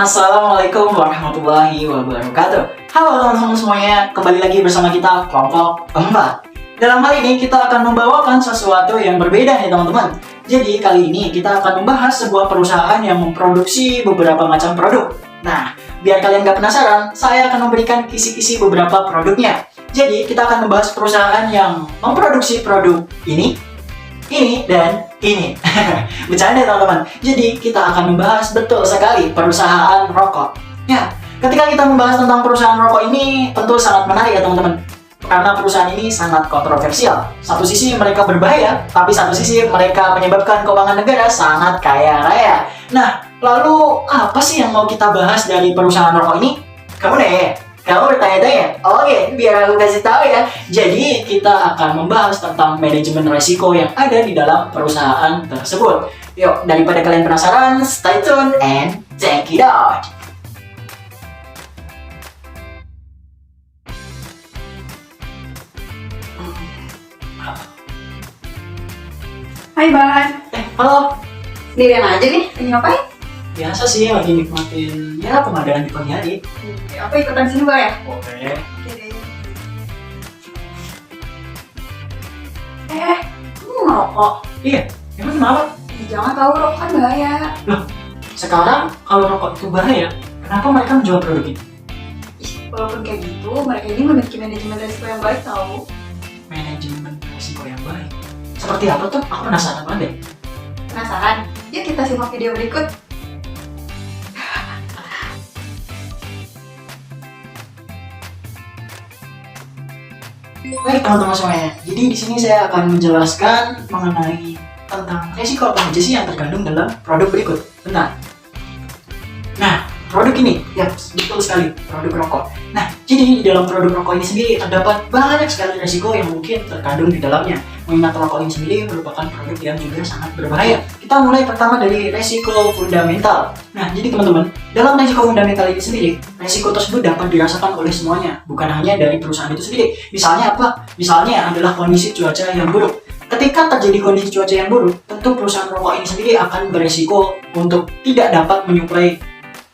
Assalamualaikum warahmatullahi wabarakatuh. Halo teman-teman semuanya, kembali lagi bersama kita kelompok 4. Dalam hal ini kita akan membawakan sesuatu yang berbeda nih teman-teman. Jadi kali ini kita akan membahas sebuah perusahaan yang memproduksi beberapa macam produk. Nah, biar kalian gak penasaran, saya akan memberikan kisi-kisi beberapa produknya. Jadi kita akan membahas perusahaan yang memproduksi produk ini, dan ini. Bercanda teman-teman. Jadi kita akan membahas betul sekali perusahaan rokok. Ya, ketika kita membahas tentang perusahaan rokok ini tentu sangat menarik ya teman-teman. Karena perusahaan ini sangat kontroversial. Satu sisi mereka berbahaya, tapi satu sisi mereka menyebabkan keuangan negara sangat kaya raya. Nah, lalu apa sih yang mau kita bahas dari perusahaan rokok ini? Kamu bertanya-tanya? Oke, biar aku kasih tahu ya. Jadi kita akan membahas tentang manajemen resiko yang ada di dalam perusahaan tersebut. Yuk, daripada kalian penasaran, stay tune and check it out. Hai Ban, Halo. sendirian aja nih, lagi ngapain? Biasa sih, lagi nikmatin ya pemandangan di pagi hari. Apa ikutan sini Bang ya? Oke. Oke deh. Kamu ngerokok? Iya, emang kenapa? Jangan tahu rokok kan bahaya. Sekarang kalau rokok itu bahaya, kenapa mereka menjual produk ini? Walaupun kayak gitu, mereka ini memiliki manajemen risiko yang baik tahu. Manajemen risiko yang baik. Seperti apa tuh? Aku penasaran banget deh. Penasaran? Yuk kita simak video berikut. Baik teman-teman semuanya, jadi di sini saya akan menjelaskan mengenai tentang resiko apa aja sih yang terkandung dalam produk berikut. Benar. Nah, produk ini, ya betul sekali, produk rokok. Nah, jadi di dalam produk rokok ini sendiri terdapat banyak sekali resiko yang mungkin terkandung di dalamnya. Mengingat rokok ini sendiri merupakan produk yang juga sangat berbahaya. Kita mulai pertama dari resiko fundamental. Nah, jadi teman-teman, dalam resiko fundamental ini sendiri, resiko tersebut dapat dirasakan oleh semuanya, bukan hanya dari perusahaan itu sendiri. Misalnya apa? Misalnya adalah kondisi cuaca yang buruk. Ketika terjadi kondisi cuaca yang buruk, tentu perusahaan rokok ini sendiri akan beresiko untuk tidak dapat menyuplai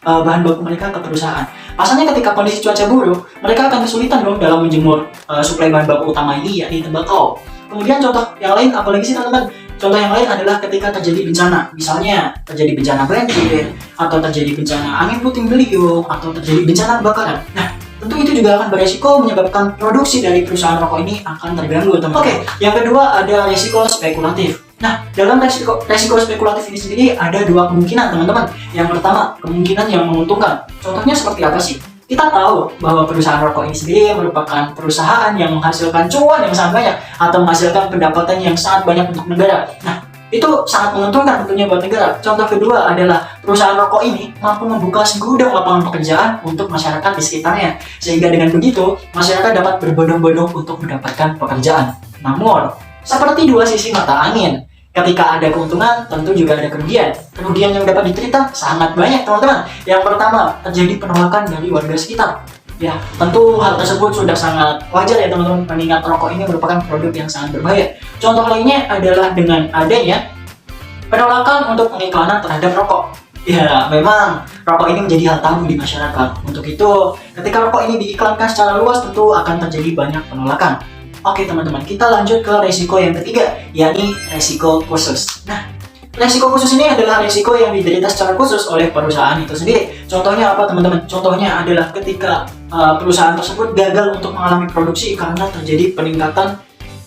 bahan baku mereka ke perusahaan. Pasalnya ketika kondisi cuaca buruk, mereka akan kesulitan dong dalam menjemur suplai bahan baku utama ini, yakni tembakau. Kemudian contoh yang lain apalagi sih teman-teman? Contoh yang lain adalah ketika terjadi bencana, misalnya terjadi bencana banjir, atau terjadi bencana angin puting beliung, atau terjadi bencana kebakaran. Nah, tentu itu juga akan beresiko menyebabkan produksi dari perusahaan rokok ini akan terganggu, teman-teman. Oke, yang kedua ada resiko spekulatif. Nah, dalam resiko spekulatif ini sendiri ada dua kemungkinan, teman-teman. Yang pertama, kemungkinan yang menguntungkan. Contohnya seperti apa sih? Kita tahu bahwa perusahaan rokok ini sendiri merupakan perusahaan yang menghasilkan cuan yang sangat banyak atau menghasilkan pendapatan yang sangat banyak untuk negara. Nah, itu sangat menguntungkan tentunya buat negara. Contoh kedua adalah perusahaan rokok ini mampu membuka segudang lapangan pekerjaan untuk masyarakat di sekitarnya. Sehingga dengan begitu, masyarakat dapat berbondong-bondong untuk mendapatkan pekerjaan. Namun, seperti dua sisi mata angin, ketika ada keuntungan, tentu juga ada kerugian. Kerugian yang dapat diterita sangat banyak, teman-teman. Yang pertama, terjadi penolakan dari warga sekitar. Ya, tentu hal tersebut sudah sangat wajar ya, teman-teman, mengingat rokok ini merupakan produk yang sangat berbahaya. Contoh lainnya adalah dengan adanya penolakan untuk pengiklanan terhadap rokok. Ya, memang rokok ini menjadi hal tabu di masyarakat. Untuk itu, ketika rokok ini diiklankan secara luas, tentu akan terjadi banyak penolakan. Oke teman-teman, kita lanjut ke resiko yang ketiga, yakni resiko khusus. Nah, resiko khusus ini adalah resiko yang diderita secara khusus oleh perusahaan itu sendiri. Contohnya apa teman-teman? Contohnya adalah ketika perusahaan tersebut gagal untuk mengalami produksi karena terjadi peningkatan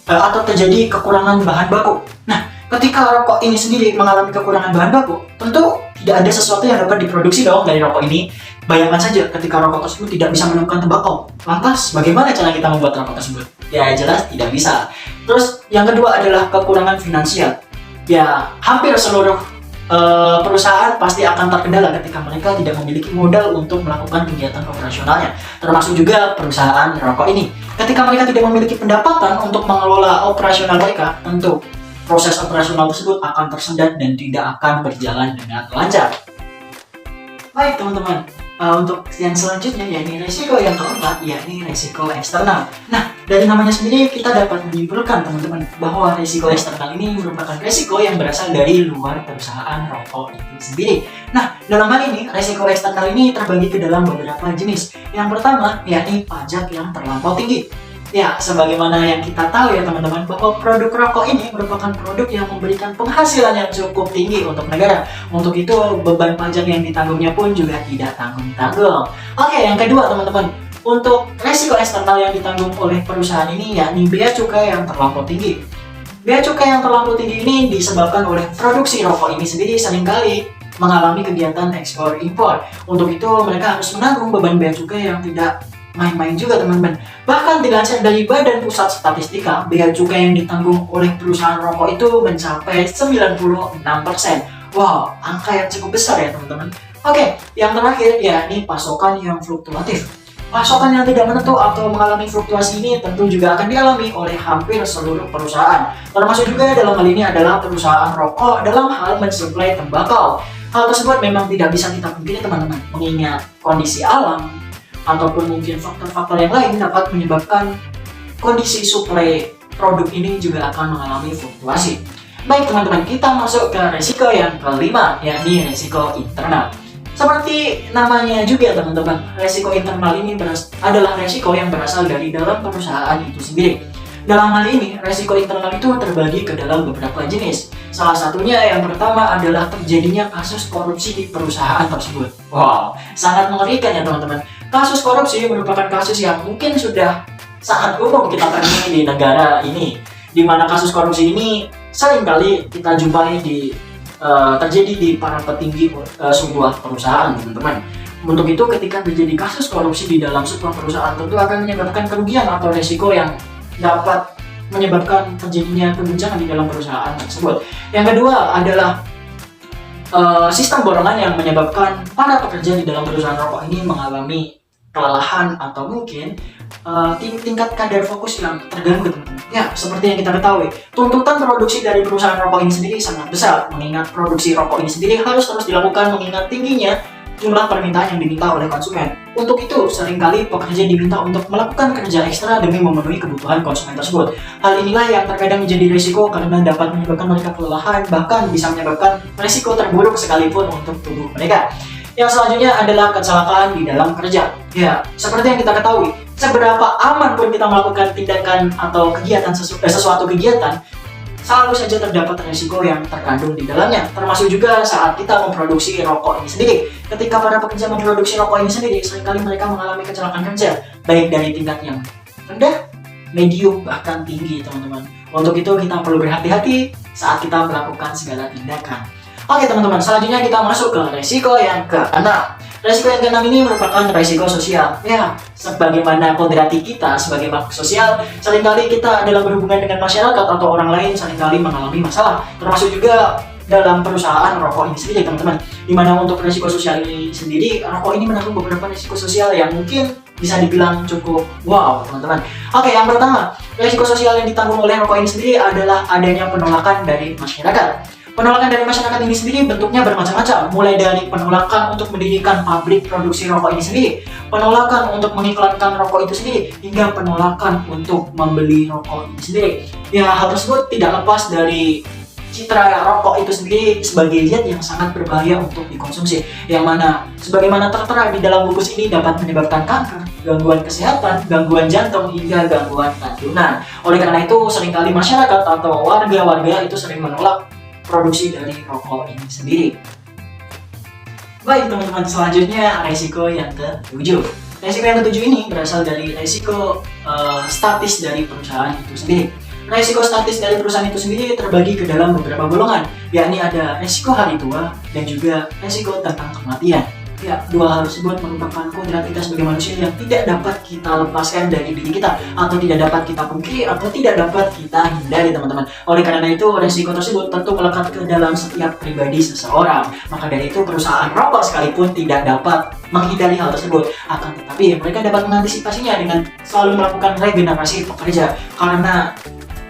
atau terjadi kekurangan bahan baku. Nah, ketika rokok ini sendiri mengalami kekurangan bahan baku, tentu tidak ada sesuatu yang dapat diproduksi dong dari rokok ini. Bayangkan saja ketika rokok tersebut tidak bisa menemukan tembakau. Lantas, bagaimana cara kita membuat rokok tersebut? Ya jelas tidak bisa. Terus yang kedua adalah kekurangan finansial. Ya hampir seluruh perusahaan pasti akan terkendala ketika mereka tidak memiliki modal untuk melakukan kegiatan operasionalnya. Termasuk juga perusahaan rokok ini. Ketika mereka tidak memiliki pendapatan untuk mengelola operasional mereka, tentu proses operasional tersebut akan tersendat dan tidak akan berjalan dengan lancar. Baik teman-teman, untuk yang selanjutnya yakni resiko yang keempat, yakni resiko eksternal. Nah, Dari namanya sendiri kita dapat menyimpulkan teman-teman bahwa resiko eksternal ini merupakan resiko yang berasal dari luar perusahaan rokok itu sendiri. Nah, dalam hal ini resiko eksternal ini terbagi ke dalam beberapa jenis. Yang pertama yakni pajak yang terlampau tinggi. Ya, sebagaimana yang kita tahu ya teman-teman, bahwa produk rokok ini merupakan produk yang memberikan penghasilan yang cukup tinggi untuk negara. Untuk itu, beban pajak yang ditanggungnya pun juga tidak tanggung-tanggung. Oke, yang kedua teman-teman, untuk resiko eksternal yang ditanggung oleh perusahaan ini yakni bea cukai yang terlampau tinggi. Bea cukai yang terlampau tinggi ini disebabkan oleh produksi rokok ini sendiri seringkali mengalami kegiatan ekspor impor. Untuk itu mereka harus menanggung beban bea cukai yang tidak main-main juga teman-teman. Bahkan dilansir dari Badan Pusat Statistika, bea cukai yang ditanggung oleh perusahaan rokok itu mencapai 96%. Wow, angka yang cukup besar ya teman-teman. Oke, yang terakhir yakni pasokan yang fluktuatif. Pasokan yang tidak menentu atau mengalami fluktuasi ini tentu juga akan dialami oleh hampir seluruh perusahaan. Termasuk juga dalam hal ini adalah perusahaan rokok dalam hal mensuplai tembakau. Hal tersebut memang tidak bisa kita pungkiri teman-teman, mengingat kondisi alam ataupun mungkin faktor-faktor yang lain dapat menyebabkan kondisi suplai produk ini juga akan mengalami fluktuasi. Baik teman-teman, kita masuk ke resiko yang kelima, yakni resiko internal. Seperti namanya juga teman-teman, resiko internal ini adalah resiko yang berasal dari dalam perusahaan itu sendiri. Dalam hal ini, resiko internal itu terbagi ke dalam beberapa jenis. Salah satunya yang pertama adalah terjadinya kasus korupsi di perusahaan tersebut. Wow, sangat mengerikan ya teman-teman. Kasus korupsi merupakan kasus yang mungkin sudah sangat umum kita temui di negara ini, di mana kasus korupsi ini seringkali kita jumpai terjadi di para petinggi sebuah perusahaan teman-teman. Untuk itu ketika terjadi kasus korupsi di dalam sebuah perusahaan tentu akan menyebabkan kerugian atau resiko yang dapat menyebabkan terjadinya keguncangan di dalam perusahaan tersebut. Yang kedua adalah sistem borongan yang menyebabkan para pekerja di dalam perusahaan rokok ini mengalami kelelahan atau mungkin tingkat kadar fokus yang terganggu teman-teman. Ya, seperti yang kita ketahui, tuntutan produksi dari perusahaan rokok ini sendiri sangat besar, mengingat produksi rokok ini sendiri harus terus dilakukan mengingat tingginya jumlah permintaan yang diminta oleh konsumen. Untuk itu, seringkali pekerja diminta untuk melakukan kerja ekstra demi memenuhi kebutuhan konsumen tersebut. Hal inilah yang terkadang menjadi risiko karena dapat menyebabkan mereka kelelahan, bahkan bisa menyebabkan risiko terburuk sekalipun untuk tubuh mereka. Yang selanjutnya adalah kecelakaan di dalam kerja. Ya, seperti yang kita ketahui, seberapa aman pun kita melakukan tindakan atau kegiatan sesuatu kegiatan, selalu saja terdapat risiko yang terkandung di dalamnya. Termasuk juga saat kita memproduksi rokok ini sendiri. Ketika para pekerja memproduksi rokok ini sendiri, seringkali mereka mengalami kecelakaan kerja, baik dari tingkat yang rendah, medium, bahkan tinggi teman-teman. Untuk itu kita perlu berhati-hati saat kita melakukan segala tindakan. Oke teman-teman, selanjutnya kita masuk ke resiko yang ke-6. Resiko yang ke-6 ini merupakan resiko sosial. Ya, sebagaimana kodrati kita sebagai makhluk sosial, seringkali kita dalam berhubungan dengan masyarakat atau orang lain seringkali mengalami masalah. Termasuk juga dalam perusahaan rokok ini sendiri teman-teman. Dimana untuk resiko sosial ini sendiri, rokok ini menanggung beberapa resiko sosial yang mungkin bisa dibilang cukup wow teman-teman. Oke, yang pertama, resiko sosial yang ditanggung oleh rokok ini sendiri adalah adanya penolakan dari masyarakat. Penolakan dari masyarakat ini sendiri bentuknya bermacam-macam, mulai dari penolakan untuk mendirikan pabrik produksi rokok ini sendiri, penolakan untuk mengiklankan rokok itu sendiri, hingga penolakan untuk membeli rokok ini sendiri. Ya, hal tersebut tidak lepas dari citra rokok itu sendiri sebagai zat yang sangat berbahaya untuk dikonsumsi, yang mana sebagaimana tertera di dalam bungkus ini dapat menyebabkan kanker, gangguan kesehatan, gangguan jantung, hingga gangguan kandungan. Oleh karena itu, seringkali masyarakat atau warga-warga itu sering menolak produksi dari rokok ini sendiri. Baik teman-teman, selanjutnya resiko yang ke-7. Resiko yang ke-7 ini berasal dari resiko statis dari perusahaan itu sendiri. Resiko statis dari perusahaan itu sendiri terbagi ke dalam beberapa golongan, yakni ada resiko hari tua dan juga resiko tentang kematian. Ya, dua hal tersebut merupakan kodrat kita sebagai manusia yang tidak dapat kita lepaskan dari diri kita, atau tidak dapat kita pungkiri, atau tidak dapat kita hindari teman-teman. Oleh karena itu, resiko tersebut tentu melekat ke dalam setiap pribadi seseorang. Maka dari itu, perusahaan rokok sekalipun tidak dapat menghindari hal tersebut. Akan tetapi, mereka dapat mengantisipasinya dengan selalu melakukan regenerasi pekerja. Karena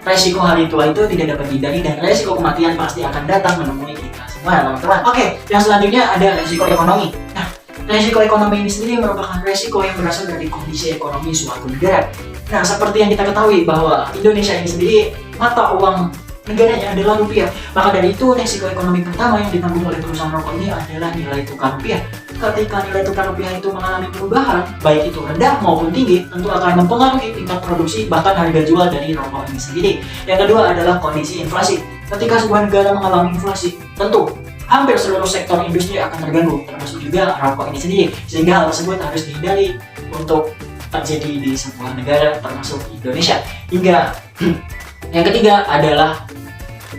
resiko hari tua itu tidak dapat dihindari dan resiko kematian pasti akan datang menemui kita semua teman-teman. Oke, yang selanjutnya ada resiko ekonomi. Nah, Resiko ekonomi ini sendiri merupakan resiko yang berasal dari kondisi ekonomi suatu negara. Nah, seperti yang kita ketahui bahwa Indonesia ini sendiri mata uang negaranya adalah rupiah. Maka dari itu, resiko ekonomi pertama yang ditanggung oleh perusahaan rokok ini adalah nilai tukar rupiah. Ketika nilai tukar rupiah itu mengalami perubahan, baik itu rendah maupun tinggi, tentu akan mempengaruhi tingkat produksi bahkan harga jual dari rokok ini sendiri. Yang kedua adalah kondisi inflasi. Ketika sebuah negara mengalami inflasi, tentu hampir seluruh sektor industri akan terganggu, termasuk juga rokok ini sendiri. Sehingga hal tersebut harus dihindari untuk terjadi di sebuah negara termasuk Indonesia. Hingga yang ketiga adalah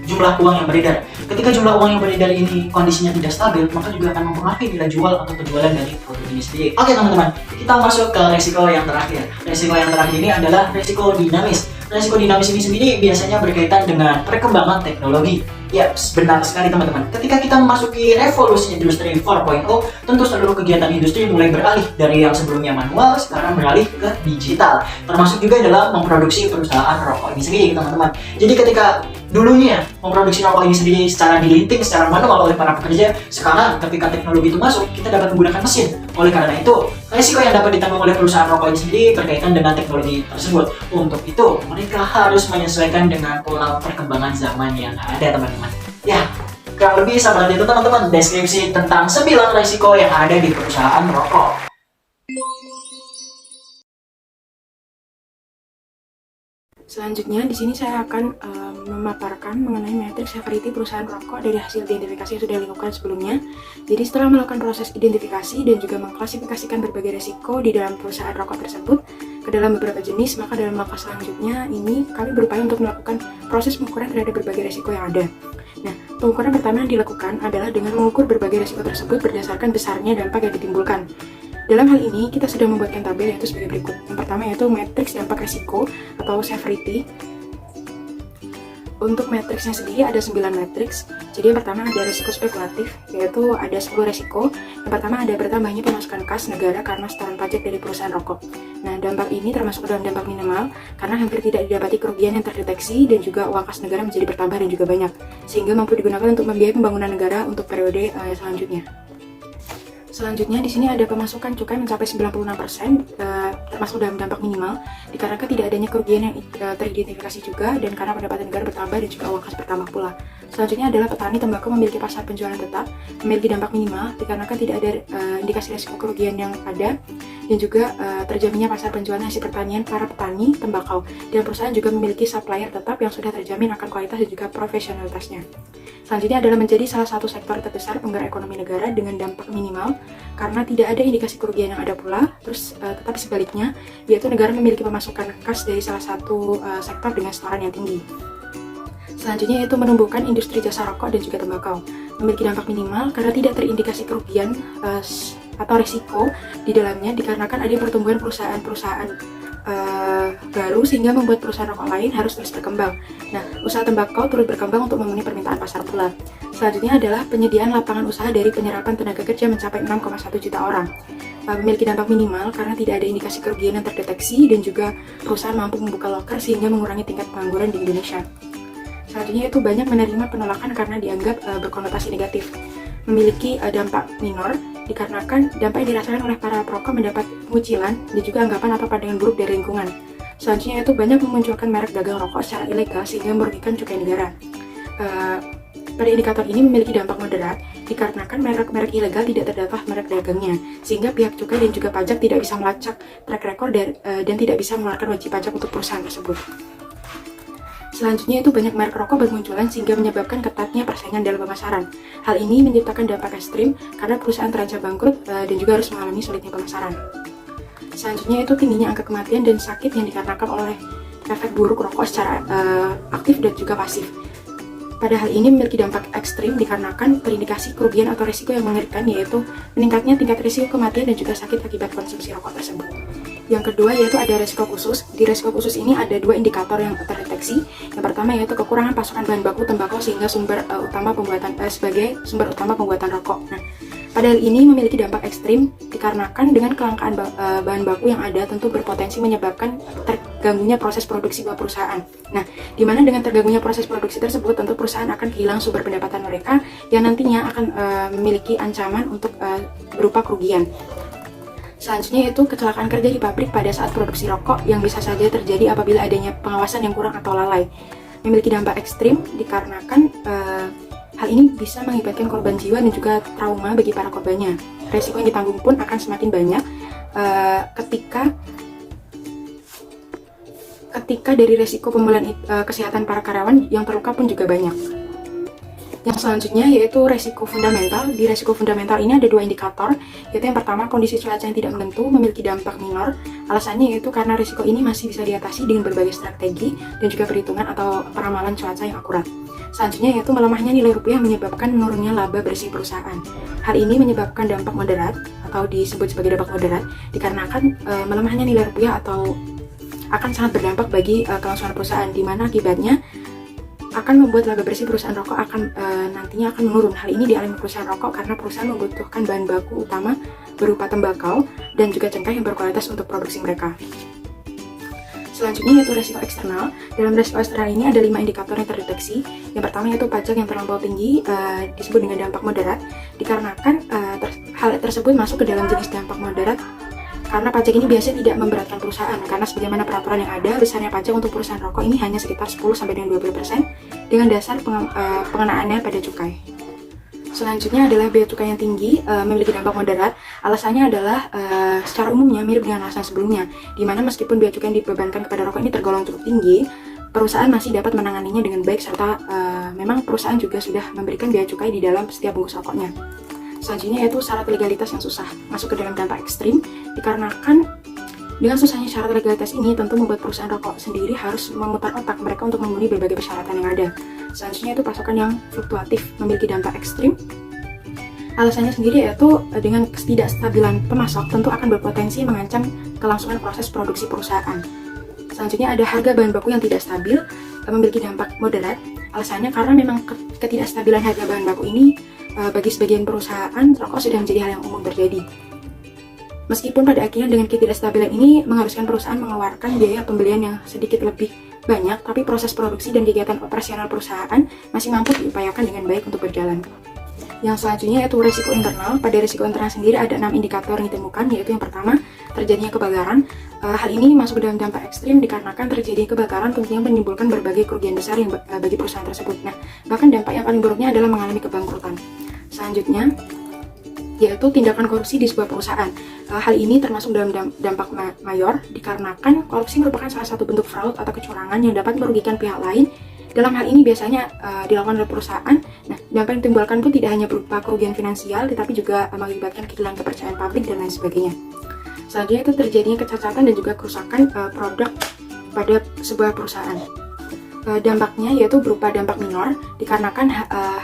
jumlah uang yang beredar. Ketika jumlah uang yang beredar ini kondisinya tidak stabil, maka juga akan mempengaruhi nilai jual atau penjualan dari produk ini sendiri. Oke teman-teman, kita masuk ke resiko yang terakhir. Resiko yang terakhir ini adalah resiko dinamis. Resiko dinamis ini sendiri biasanya berkaitan dengan perkembangan teknologi. Ya, benar sekali teman-teman. Ketika kita memasuki revolusi industri 4.0, tentu seluruh kegiatan industri mulai beralih dari yang sebelumnya manual, sekarang beralih ke digital. Termasuk juga dalam memproduksi perusahaan rokok ini sendiri, teman-teman. Jadi ketika dulunya memproduksi rokok ini sendiri secara dilinting, secara manual oleh para pekerja, sekarang ketika teknologi itu masuk, kita dapat menggunakan mesin. Oleh karena itu, risiko yang dapat ditanggung oleh perusahaan rokok ini sendiri berkaitan dengan teknologi tersebut. Untuk itu, mereka harus menyesuaikan dengan pola perkembangan zaman yang ada, teman-teman. Ya, kurang lebih seperti itu teman-teman deskripsi tentang 9 risiko yang ada di perusahaan rokok. Selanjutnya, di sini saya akan memaparkan mengenai matriks severity perusahaan rokok dari hasil identifikasi yang sudah dilakukan sebelumnya. Jadi setelah melakukan proses identifikasi dan juga mengklasifikasikan berbagai risiko di dalam perusahaan rokok tersebut ke dalam beberapa jenis, maka dalam langkah selanjutnya ini kami berupaya untuk melakukan proses pengukuran terhadap berbagai risiko yang ada. Nah, pengukuran pertama yang dilakukan adalah dengan mengukur berbagai risiko tersebut berdasarkan besarnya dampak yang ditimbulkan. Dalam hal ini, kita sudah membuatkan tabel yaitu sebagai berikut. Yang pertama yaitu matriks dampak risiko atau severity. Untuk matriksnya sendiri ada 9 matriks. Jadi yang pertama ada risiko spekulatif, yaitu ada 10 risiko. Yang pertama ada bertambahnya pemasukan kas negara karena setoran pajak dari perusahaan rokok. Nah, dampak ini termasuk dalam dampak minimal karena hampir tidak didapati kerugian yang terdeteksi dan juga uang kas negara menjadi bertambah dan juga banyak, sehingga mampu digunakan untuk membiayai pembangunan negara untuk periode selanjutnya. Selanjutnya di sini ada pemasukan cukai mencapai 96%, termasuk dalam dampak minimal, dikarenakan tidak adanya kerugian yang teridentifikasi juga dan karena pendapatan negara bertambah dan juga uang kas bertambah pula. Selanjutnya adalah petani tembakau memiliki pasar penjualan tetap, memiliki dampak minimal dikarenakan tidak ada indikasi risiko kerugian yang ada dan juga terjaminnya pasar penjualan hasil pertanian para petani tembakau, dan perusahaan juga memiliki supplier tetap yang sudah terjamin akan kualitas dan juga profesionalitasnya. Selanjutnya adalah menjadi salah satu sektor terbesar penggerak ekonomi negara dengan dampak minimal karena tidak ada indikasi kerugian yang ada pula. Terus tetapi sebaliknya, yaitu negara memiliki pemasukan kas dari salah satu sektor dengan setoran yang tinggi. Selanjutnya yaitu menumbuhkan industri jasa rokok dan juga tembakau, memiliki dampak minimal karena tidak terindikasi kerugian atau risiko di dalamnya dikarenakan adanya pertumbuhan perusahaan-perusahaan baru sehingga membuat perusahaan rokok lain harus terus berkembang. Nah, usaha tembakau turut berkembang untuk memenuhi permintaan pasar pula. Selanjutnya adalah penyediaan lapangan usaha dari penyerapan tenaga kerja mencapai 6,1 juta orang. Memiliki dampak minimal karena tidak ada indikasi kerugian yang terdeteksi dan juga perusahaan mampu membuka loker sehingga mengurangi tingkat pengangguran di Indonesia. Selanjutnya itu banyak menerima penolakan karena dianggap berkonotasi negatif. Memiliki dampak minor dikarenakan dampak yang dirasakan oleh para perokok mendapat pengucilan dan juga anggapan atau pandangan buruk dari lingkungan. Selanjutnya itu banyak memunculkan merek dagang rokok secara ilegal sehingga merugikan cukai negara. Pada indikator ini memiliki dampak moderat dikarenakan merek-merek ilegal tidak terdaftar merek dagangnya, sehingga pihak cukai dan juga pajak tidak bisa melacak track record dan tidak bisa mengeluarkan wajib pajak untuk perusahaan tersebut. Selanjutnya itu banyak merek rokok bermunculan sehingga menyebabkan ketatnya persaingan dalam pemasaran. Hal ini menciptakan dampak ekstrim karena perusahaan terancam bangkrut dan juga harus mengalami sulitnya pemasaran. Selanjutnya itu tingginya angka kematian dan sakit yang dikarenakan oleh efek buruk rokok secara aktif dan juga pasif. Pada hal ini memiliki dampak ekstrim dikarenakan terindikasi kerugian atau risiko yang mengerikan, yaitu meningkatnya tingkat risiko kematian dan juga sakit akibat konsumsi rokok tersebut. Yang kedua yaitu ada risiko khusus. Di risiko khusus ini ada 2 indikator yang terdeteksi. Yang pertama yaitu kekurangan pasokan bahan baku tembakau sehingga sebagai sumber utama pembuatan rokok. Nah, Pada hal ini memiliki dampak ekstrim dikarenakan dengan kelangkaan bahan baku yang ada tentu berpotensi menyebabkan terganggunya proses produksi sebuah perusahaan. Nah, di mana dengan terganggunya proses produksi tersebut tentu perusahaan akan kehilangan sumber pendapatan mereka yang nantinya akan memiliki ancaman untuk berupa kerugian. Selanjutnya yaitu kecelakaan kerja di pabrik pada saat produksi rokok yang bisa saja terjadi apabila adanya pengawasan yang kurang atau lalai. Memiliki dampak ekstrim dikarenakan hal ini bisa mengakibatkan korban jiwa dan juga trauma bagi para korbannya. Resiko yang ditanggung pun akan semakin banyak ketika dari resiko pemulihan kesehatan para karyawan yang terluka pun juga banyak. Yang selanjutnya yaitu resiko fundamental. Di resiko fundamental ini ada 2 indikator, yaitu yang pertama kondisi cuaca yang tidak menentu memiliki dampak minor. Alasannya yaitu karena resiko ini masih bisa diatasi dengan berbagai strategi dan juga perhitungan atau peramalan cuaca yang akurat. Selanjutnya yaitu melemahnya nilai rupiah menyebabkan menurunnya laba bersih perusahaan. Hal ini menyebabkan dampak moderat atau disebut sebagai dampak moderat dikarenakan melemahnya nilai rupiah atau akan sangat berdampak bagi kelangsungan perusahaan, di mana akibatnya akan membuat laba bersih perusahaan rokok nantinya akan menurun. Hal ini dialami perusahaan rokok karena perusahaan membutuhkan bahan baku utama berupa tembakau dan juga cengkeh yang berkualitas untuk produksi mereka. Selanjutnya yaitu resiko eksternal. Dalam resiko eksternal ini ada 5 indikator yang terdeteksi. Yang pertama yaitu pajak yang terlampau tinggi, disebut dengan dampak moderat, dikarenakan hal tersebut masuk ke dalam jenis dampak moderat karena pajak ini biasanya tidak memberatkan perusahaan, karena sebagaimana peraturan yang ada, besarnya pajak untuk perusahaan rokok ini hanya sekitar 10-20% dengan dasar pengenaannya pada cukai. Selanjutnya adalah bea cukai yang tinggi, memiliki dampak moderat. Alasannya adalah secara umumnya mirip dengan alasan sebelumnya, di mana meskipun bea cukai yang dibebankan kepada rokok ini tergolong cukup tinggi, perusahaan masih dapat menanganinya dengan baik, serta memang perusahaan juga sudah memberikan bea cukai di dalam setiap bungkus rokoknya. Selanjutnya yaitu syarat legalitas yang susah, masuk ke dalam dampak ekstrim dikarenakan dengan susahnya syarat legalitas ini tentu membuat perusahaan rokok sendiri harus memutar otak mereka untuk memenuhi berbagai persyaratan yang ada. Selanjutnya itu pasokan yang fluktuatif, memiliki dampak ekstrim. Alasannya sendiri yaitu dengan ketidakstabilan pemasok tentu akan berpotensi mengancam kelangsungan proses produksi perusahaan. Selanjutnya ada harga bahan baku yang tidak stabil, memiliki dampak moderat. Alasannya karena memang ketidakstabilan harga bahan baku ini bagi sebagian perusahaan rokok sudah menjadi hal yang umum terjadi. Meskipun pada akhirnya dengan ketidakstabilan ini mengharuskan perusahaan mengeluarkan biaya pembelian yang sedikit lebih banyak, tapi proses produksi dan kegiatan operasional perusahaan masih mampu diupayakan dengan baik untuk berjalan. Yang selanjutnya yaitu risiko internal. Pada risiko internal sendiri ada 6 indikator yang ditemukan, yaitu yang pertama terjadinya kebakaran. Hal ini masuk dalam dampak ekstrim dikarenakan terjadinya kebakaran tentunya menimbulkan berbagai kerugian besar yang bagi perusahaan tersebut. Nah, bahkan dampak yang paling buruknya adalah mengalami kebangkrutan. Selanjutnya yaitu tindakan korupsi di sebuah perusahaan. Hal ini termasuk dalam dampak mayor dikarenakan korupsi merupakan salah satu bentuk fraud atau kecurangan yang dapat merugikan pihak lain. Dalam hal ini biasanya dilakukan oleh perusahaan. Nah, dampak yang ditimbulkan pun tidak hanya berupa kerugian finansial, tetapi juga mengakibatkan kehilangan kepercayaan publik dan lain sebagainya. Selanjutnya itu terjadinya kecacatan dan juga kerusakan produk pada sebuah perusahaan. Dampaknya yaitu berupa dampak minor dikarenakan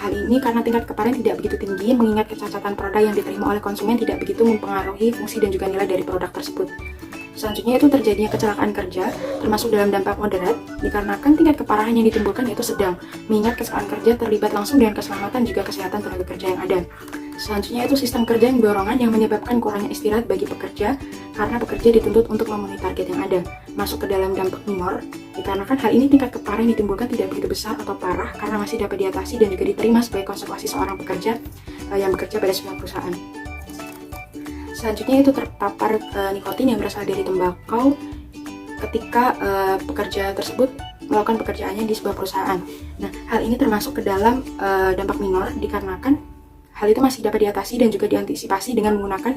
hal ini karena tingkat keparahan tidak begitu tinggi, mengingat kecacatan produk yang diterima oleh konsumen tidak begitu mempengaruhi fungsi dan juga nilai dari produk tersebut. Selanjutnya itu terjadinya kecelakaan kerja, termasuk dalam dampak moderat dikarenakan tingkat keparahan yang ditimbulkan yaitu sedang, mengingat kecelakaan kerja terlibat langsung dengan keselamatan juga kesehatan tenaga kerja yang ada. Selanjutnya itu sistem kerja yang dorongan yang menyebabkan kurangnya istirahat bagi pekerja karena pekerja dituntut untuk memenuhi target yang ada. Masuk ke dalam dampak minor dikarenakan hal ini tingkat keparahan yang ditimbulkan tidak begitu besar atau parah karena masih dapat diatasi dan juga diterima sebagai konsekuensi seorang pekerja yang bekerja pada sebuah perusahaan. Selanjutnya itu terpapar nikotin yang berasal dari tembakau ketika pekerja tersebut melakukan pekerjaannya di sebuah perusahaan. Nah, hal ini termasuk ke dalam dampak minor dikarenakan hal itu masih dapat diatasi dan juga diantisipasi dengan menggunakan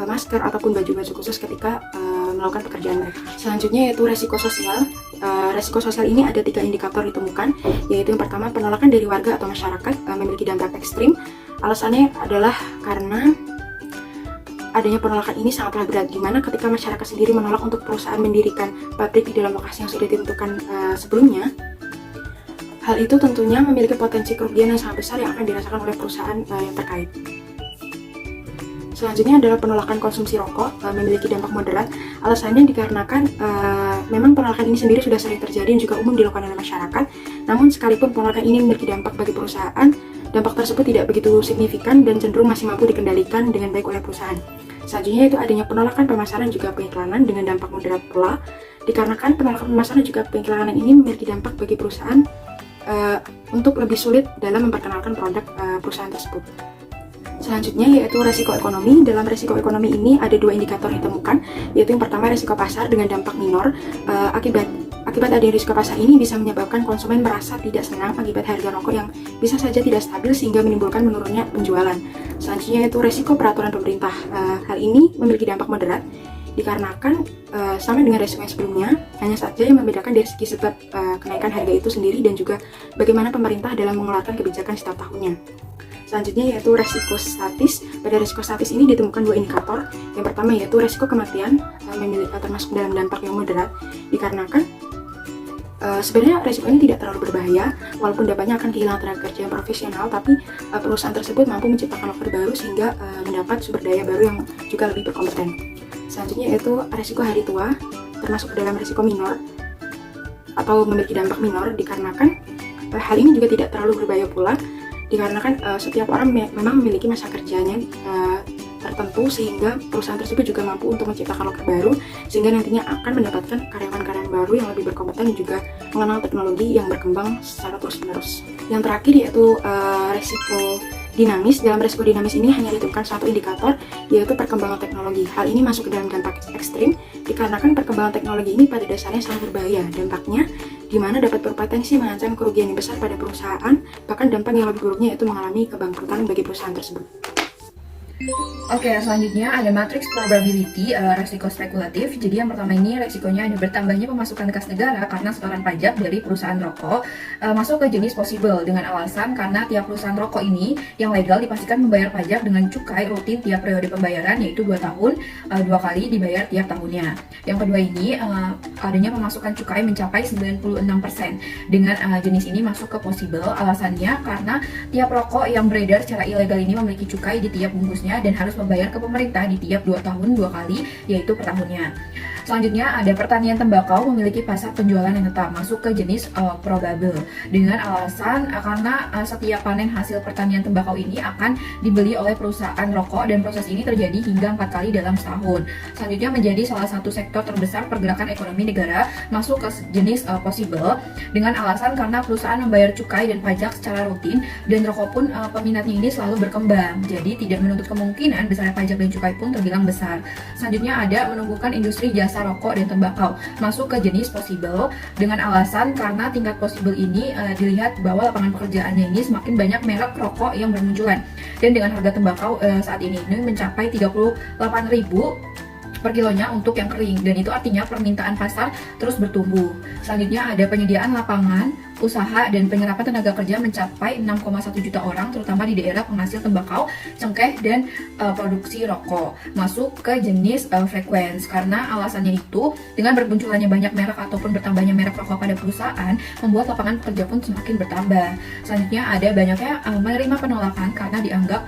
masker ataupun baju-baju khusus ketika melakukan pekerjaan mereka. Selanjutnya yaitu resiko sosial. Resiko sosial ini ada 3 indikator ditemukan, yaitu yang pertama penolakan dari warga atau masyarakat memiliki dampak ekstrim. Alasannya adalah karena adanya penolakan ini sangatlah berat, dimana ketika masyarakat sendiri menolak untuk perusahaan mendirikan pabrik di dalam lokasi yang sudah ditentukan sebelumnya. Hal itu tentunya memiliki potensi kerugian yang sangat besar yang akan dirasakan oleh perusahaan yang terkait. Selanjutnya adalah penolakan konsumsi rokok, memiliki dampak moderat. Alasannya dikarenakan memang penolakan ini sendiri sudah sering terjadi dan juga umum dilakukan oleh masyarakat. Namun sekalipun penolakan ini memiliki dampak bagi perusahaan, dampak tersebut tidak begitu signifikan dan cenderung masih mampu dikendalikan dengan baik oleh perusahaan. Selanjutnya itu adanya penolakan pemasaran juga pengiklanan dengan dampak moderat pula, dikarenakan penolakan pemasaran juga pengiklanan ini memiliki dampak bagi perusahaan untuk lebih sulit dalam memperkenalkan produk perusahaan tersebut. Selanjutnya yaitu resiko ekonomi. Dalam resiko ekonomi ini ada dua indikator yang ditemukan, yaitu yang pertama resiko pasar dengan dampak minor. Akibat adanya risiko pasar ini bisa menyebabkan konsumen merasa tidak senang akibat harga rokok yang bisa saja tidak stabil sehingga menimbulkan menurunnya penjualan. Selanjutnya yaitu resiko peraturan pemerintah. Hal ini memiliki dampak moderat dikarenakan sama dengan resiko yang sebelumnya, hanya saja yang membedakan dari segi sebab kenaikan harga itu sendiri dan juga bagaimana pemerintah dalam mengeluarkan kebijakan setiap tahunnya. Selanjutnya yaitu resiko statis. Pada resiko statis ini ditemukan dua indikator. Yang pertama yaitu resiko kematian, termasuk dalam dampak yang moderat, dikarenakan sebenarnya resiko ini tidak terlalu berbahaya, walaupun dampaknya akan kehilangan tenaga kerja yang profesional, tapi perusahaan tersebut mampu menciptakan loker baru sehingga mendapat sumber daya baru yang juga lebih berkompeten. Selanjutnya yaitu resiko hari tua, termasuk dalam resiko minor atau memiliki dampak minor, dikarenakan hal ini juga tidak terlalu berbahaya pula, dikarenakan setiap orang memang memiliki masa kerjanya tertentu sehingga perusahaan tersebut juga mampu untuk menciptakan loker baru sehingga nantinya akan mendapatkan karyawan-karyawan baru yang lebih berkompeten dan juga mengenal teknologi yang berkembang secara terus-menerus. Yang terakhir yaitu resiko dinamis. Dalam resiko dinamis ini hanya ditemukan satu indikator, yaitu perkembangan teknologi. Hal ini masuk ke dalam dampak ekstrim dikarenakan perkembangan teknologi ini pada dasarnya sangat berbahaya. Dampaknya di mana dapat berpotensi mengancam kerugian yang besar pada perusahaan, bahkan dampak yang lebih buruknya yaitu mengalami kebangkrutan bagi perusahaan tersebut. Oke, selanjutnya ada matrix probability, resiko spekulatif. Jadi yang pertama ini resikonya ada bertambahnya pemasukan kas negara karena setoran pajak dari perusahaan rokok masuk ke jenis possible dengan alasan karena tiap perusahaan rokok ini yang legal dipastikan membayar pajak dengan cukai rutin tiap periode pembayaran, yaitu 2 tahun, 2 kali dibayar tiap tahunnya. Yang kedua ini adanya pemasukan cukai mencapai 96% dengan jenis ini masuk ke possible. Alasannya karena tiap rokok yang beredar secara ilegal ini memiliki cukai di tiap bungkusnya dan harus membayar ke pemerintah di tiap 2 tahun 2 kali, yaitu per tahunnya. Selanjutnya ada pertanian tembakau memiliki pasar penjualan yang tetap, masuk ke jenis probable dengan alasan karena setiap panen hasil pertanian tembakau ini akan dibeli oleh perusahaan rokok dan proses ini terjadi hingga 4 kali dalam setahun. Selanjutnya menjadi salah satu sektor terbesar pergerakan ekonomi negara, masuk ke jenis possible dengan alasan karena perusahaan membayar cukai dan pajak secara rutin dan rokok pun peminatnya ini selalu berkembang, jadi tidak menuntut kemungkinan besarnya pajak dan cukai pun terbilang besar. Selanjutnya ada menumbuhkan industri jasa rokok dan tembakau, masuk ke jenis possible dengan alasan karena tingkat possible ini dilihat bahwa lapangan pekerjaannya ini semakin banyak merek rokok yang bermunculan dan dengan harga tembakau saat ini mencapai 38.000 per kilonya untuk yang kering, dan itu artinya permintaan pasar terus bertumbuh. Selanjutnya ada penyediaan lapangan usaha dan penyerapan tenaga kerja mencapai 6,1 juta orang, terutama di daerah penghasil tembakau, cengkeh, dan produksi rokok, masuk ke jenis frekuens. Karena alasannya itu, dengan bermunculannya banyak merek ataupun bertambahnya merek rokok pada perusahaan, membuat lapangan pekerja pun semakin bertambah. Selanjutnya ada banyaknya menerima penolakan karena dianggap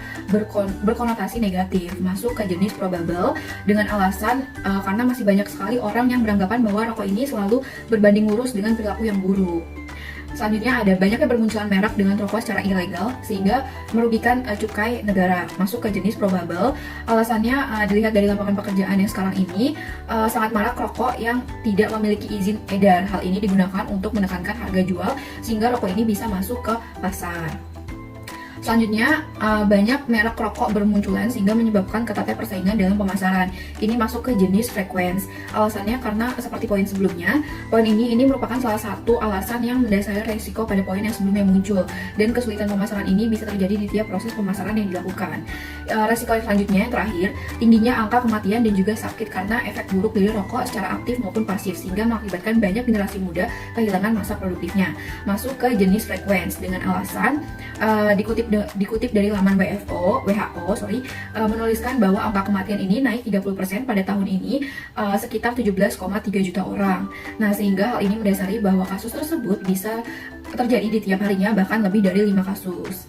berkonotasi negatif, masuk ke jenis probable dengan alasan karena masih banyak sekali orang yang beranggapan bahwa rokok ini selalu berbanding lurus dengan perilaku yang buruk. Selanjutnya ada banyaknya bermunculan merek dengan rokok secara ilegal sehingga merugikan cukai negara, masuk ke jenis probable. Alasannya dilihat dari lapangan pekerjaan yang sekarang ini sangat marak rokok yang tidak memiliki izin edar. Hal ini digunakan untuk menekankan harga jual sehingga rokok ini bisa masuk ke pasar. Selanjutnya, banyak merek rokok bermunculan sehingga menyebabkan ketatnya persaingan dalam pemasaran. Ini masuk ke jenis frekuens. Alasannya karena seperti poin sebelumnya, poin ini merupakan salah satu alasan yang mendasari resiko pada poin yang sebelumnya muncul. Dan kesulitan pemasaran ini bisa terjadi di tiap proses pemasaran yang dilakukan. Resiko yang selanjutnya yang terakhir, tingginya angka kematian dan juga sakit karena efek buruk dari rokok secara aktif maupun pasif, sehingga mengakibatkan banyak generasi muda kehilangan masa produktifnya. Masuk ke jenis frekuens dengan alasan dikutip dari laman WHO menuliskan bahwa angka kematian ini naik 30% pada tahun ini, sekitar 17,3 juta orang. Nah, sehingga hal ini mendasari bahwa kasus tersebut bisa terjadi di tiap harinya, bahkan lebih dari 5 kasus.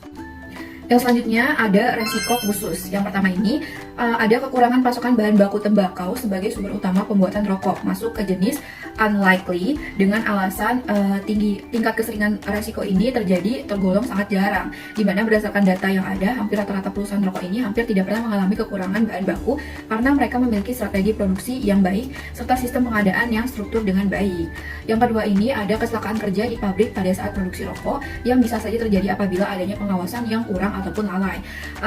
Yang selanjutnya ada resiko khusus. Yang pertama ini ada kekurangan pasokan bahan baku tembakau sebagai sumber utama pembuatan rokok, masuk ke jenis unlikely dengan alasan tingkat keseringan resiko ini terjadi tergolong sangat jarang, di mana berdasarkan data yang ada, hampir rata-rata perusahaan rokok ini hampir tidak pernah mengalami kekurangan bahan baku karena mereka memiliki strategi produksi yang baik serta sistem pengadaan yang struktur dengan baik. Yang kedua ini ada kecelakaan kerja di pabrik pada saat produksi rokok yang bisa saja terjadi apabila adanya pengawasan yang kurang ataupun lalai.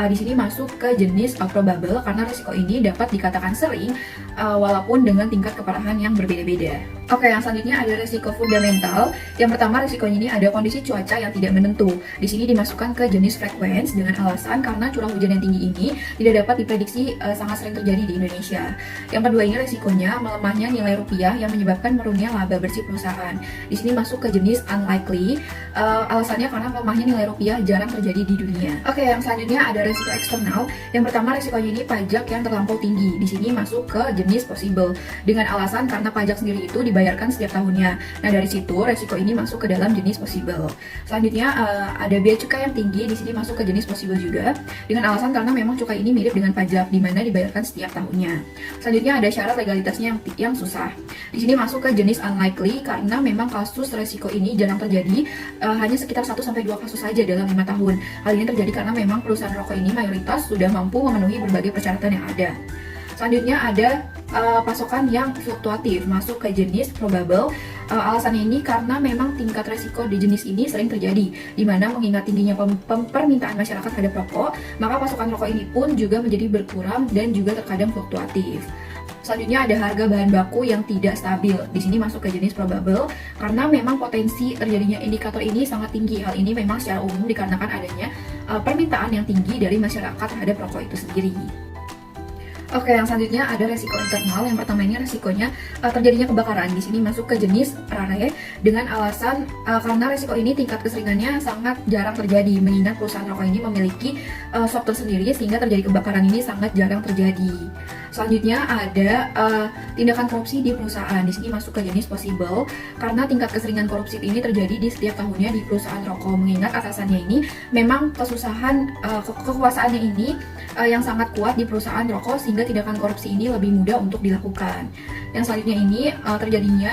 Di sini masuk ke jenis probable karena risiko ini dapat dikatakan sering walaupun dengan tingkat keparahan yang berbeda-beda. Oke, yang selanjutnya ada risiko fundamental. Yang pertama, risikonya ini ada kondisi cuaca yang tidak menentu. Di sini dimasukkan ke jenis frequency dengan alasan karena curah hujan yang tinggi ini tidak dapat diprediksi sangat sering terjadi di Indonesia. Yang kedua ini risikonya melemahnya nilai rupiah yang menyebabkan menurunnya laba bersih perusahaan. Di sini masuk ke jenis unlikely. Alasannya karena melemahnya nilai rupiah jarang terjadi di dunia. Oke, yang selanjutnya ada risiko eksternal. Yang pertama, risikonya ini pajak yang terlampau tinggi. Di sini masuk ke jenis possible dengan alasan karena pajak sendiri itu dibayarkan setiap tahunnya. Nah, dari situ resiko ini masuk ke dalam jenis possible. Selanjutnya ada biaya cukai yang tinggi. Di sini masuk ke jenis possible juga dengan alasan karena memang cukai ini mirip dengan pajak di mana dibayarkan setiap tahunnya. Selanjutnya ada syarat legalitasnya yang susah. Di sini masuk ke jenis unlikely karena memang kasus resiko ini jarang terjadi, hanya sekitar 1-2 kasus saja dalam 5 tahun. Hal ini terjadi karena memang perusahaan rokok ini mayoritas sudah mampu memenuhi berbagai persyaratan yang ada. Selanjutnya ada pasokan yang fluktuatif, masuk ke jenis probable. Alasannya ini karena memang tingkat resiko di jenis ini sering terjadi, di mana mengingat tingginya permintaan masyarakat terhadap rokok, maka pasokan rokok ini pun juga menjadi berkurang dan juga terkadang fluktuatif. Selanjutnya ada harga bahan baku yang tidak stabil. Di sini masuk ke jenis probable karena memang potensi terjadinya indikator ini sangat tinggi. Hal ini memang secara umum dikarenakan adanya permintaan yang tinggi dari masyarakat terhadap rokok itu sendiri. Oke, yang selanjutnya ada resiko internal. Yang pertama ini resikonya terjadinya kebakaran. Di sini masuk ke jenis rare dengan alasan karena resiko ini tingkat keseringannya sangat jarang terjadi, mengingat perusahaan rokok ini memiliki software sendiri sehingga terjadi kebakaran ini sangat jarang terjadi. Selanjutnya ada tindakan korupsi di perusahaan. Di sini masuk ke jenis possible karena tingkat keseringan korupsi ini terjadi di setiap tahunnya di perusahaan rokok, mengingat atasannya ini memang kekuasaannya ini yang sangat kuat di perusahaan rokok sehingga tindakan korupsi ini lebih mudah untuk dilakukan. Yang selanjutnya ini terjadinya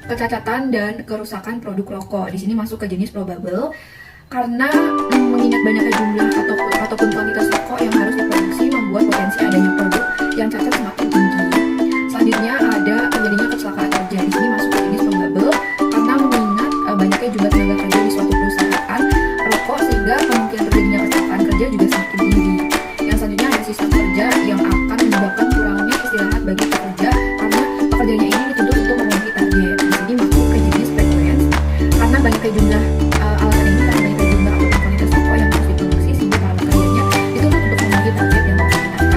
kecacatan dan kerusakan produk rokok. Di sini masuk ke jenis probable karena mengingat banyaknya jumlah ataupun kuantitas rokok yang harus diproduksi membuat potensi adanya produk yang cacat semakin tinggi. Selanjutnya ada terjadinya kecelakaan kerja. Di sini masuk ke jenis probable karena mengingat banyaknya jumlah tenaga kerja di suatu perusahaan rokok sehingga kemungkinan terjadinya kecelakaan kerja juga semakin tinggi. Yang selanjutnya ada sistem kerja yang akan menyebabkan kurangnya istirahat bagi pekerja karena pekerjanya ini dituntut untuk memenuhi target. Di sini masuk ke jenis frequency karena banyaknya jumlah alasan ini karena banyaknya jumlah ataupun kualitas rokok yang harus diproduksi sehingga para pekerjanya dituntut untuk memenuhi target yang harus dinaikkan.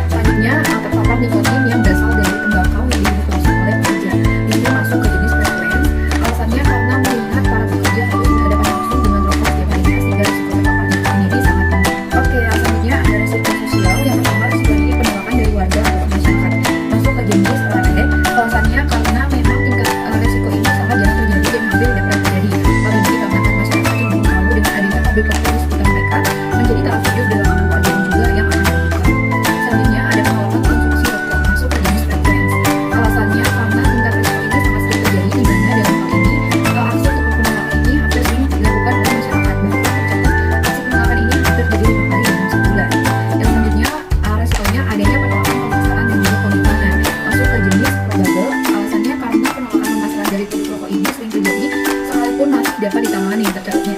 Selanjutnya terpapar nikotin yang berasal dari tembakau yang diproduksi oleh pekerja. Di sini masuk ke jenis frequency. Alasannya karena mengingat para pekerja harus berhadapan langsung dengan rokok setiap harinya sehingga risiko terpapar nikotin ini sangat tinggi. Oke, yang selanjutnya ada resiko sosial. Yang pertama risiko ini penolakan dari warga atau masyarakat. Masuk ke jenis rare. Alasannya karena memang tingkat resiko ini sangat jarang terjadi dan hampir tidak pernah terjadi. Hal ini dikarenakan masyarakat yang belum tahu dengan adanya pabrik rokok di sekitar mereka menjadi tak hidup dalam keadaan juga yang ada di mereka. Selanjutnya ada penolakan konsumsi rokok. Masuk ke jenis frequency. Alasannya karena tingkat resiko ini sangat sering terjadi di mana dalam hal ini aksi untuk penolakan ini hampir sering dilakukan oleh masyarakat. Bahkan tercatat aksi penolakan ini hampir terjadi 5 kali dalam sebulan. Yang selanjutnya resikonya adanya penolakan pemasaran dan juga pengiklangan. Masuk ke jenis probable. Alasannya karena penolakan pemasaran dari produk rokok ini sering terjadi sekalipun masih dapat ditangani.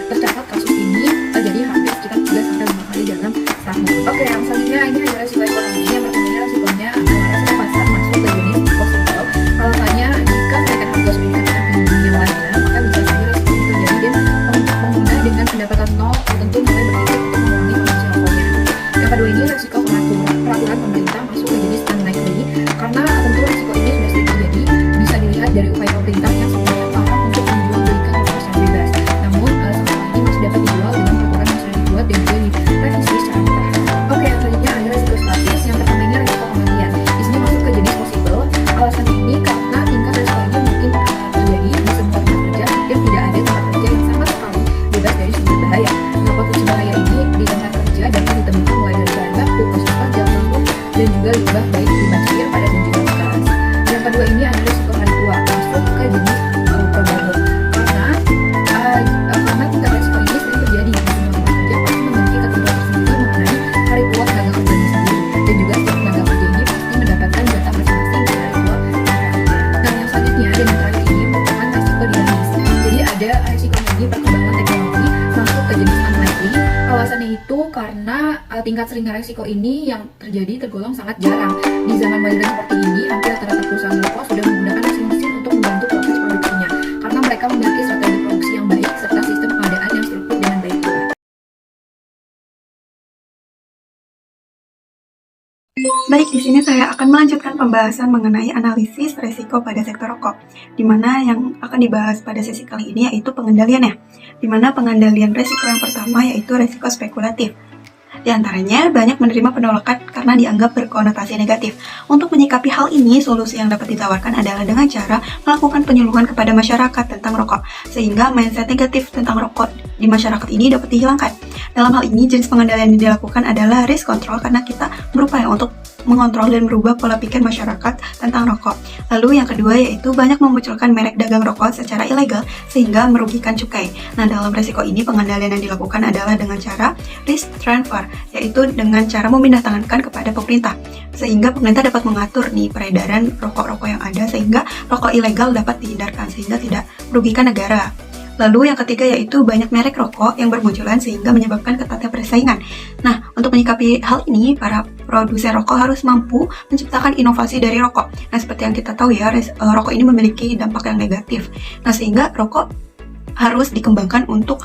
Tercatat kasus ini terjadi hampir sekitar 3-5 kali dalam setahun. Oke, yang selanjutnya ini ada resiko ekonomi. Yang pertama ini resikonya resiko pasar. Masuk ke jenis possible. Alasannya jika kenaikan harga sudah dikatakan tinggi yang lainnya, maka bisa saja resiko ini terjadi dan pengguna dengan pendapatan nol tentu mulai berpikir untuk mengurangi konsumsi rokoknya. Yang kedua ini resiko peraturan pemerintah. Masuk ke jenis unlikely karena tentu resiko ini sudah sering terjadi. Bisa dilihat dari upaya pemerintah yang sebenarnya paham untuk menjual belikan rokok secara bebas. Namun tingkat seringnya resiko ini yang terjadi tergolong sangat jarang. Di zaman modern seperti ini, hampir rata-rata perusahaan rokok sudah menggunakan mesin-mesin untuk membantu proses produksinya, karena mereka memiliki strategi produksi yang baik serta sistem pengadaan yang struktur dengan baik juga. Baik, di sini saya akan melanjutkan pembahasan mengenai analisis resiko pada sektor rokok, di mana yang akan dibahas pada sesi kali ini yaitu pengendaliannya, di mana pengendalian resiko yang pertama yaitu resiko spekulatif. Di antaranya, banyak menerima penolakan karena dianggap berkonotasi negatif. Untuk menyikapi hal ini, solusi yang dapat ditawarkan adalah dengan cara melakukan penyuluhan kepada masyarakat tentang rokok, sehingga mindset negatif tentang rokok di masyarakat ini dapat dihilangkan. Dalam hal ini, jenis pengendalian yang dilakukan adalah risk control karena kita berupaya untuk mengontrol dan merubah pola pikir masyarakat tentang rokok. Lalu yang kedua yaitu banyak memunculkan merek dagang rokok secara ilegal sehingga merugikan cukai. Nah, dalam resiko ini pengendalian yang dilakukan adalah dengan cara risk transfer, yaitu dengan cara memindah tangankan kepada pemerintah. Sehingga pemerintah dapat mengatur nih peredaran rokok-rokok yang ada sehingga rokok ilegal dapat dihindarkan sehingga tidak merugikan negara. Lalu yang ketiga yaitu banyak merek rokok yang bermunculan sehingga menyebabkan ketatnya persaingan. Nah, untuk menyikapi hal ini, para produsen rokok harus mampu menciptakan inovasi dari rokok. Nah, seperti yang kita tahu ya, rokok ini memiliki dampak yang negatif. Nah, sehingga rokok harus dikembangkan untuk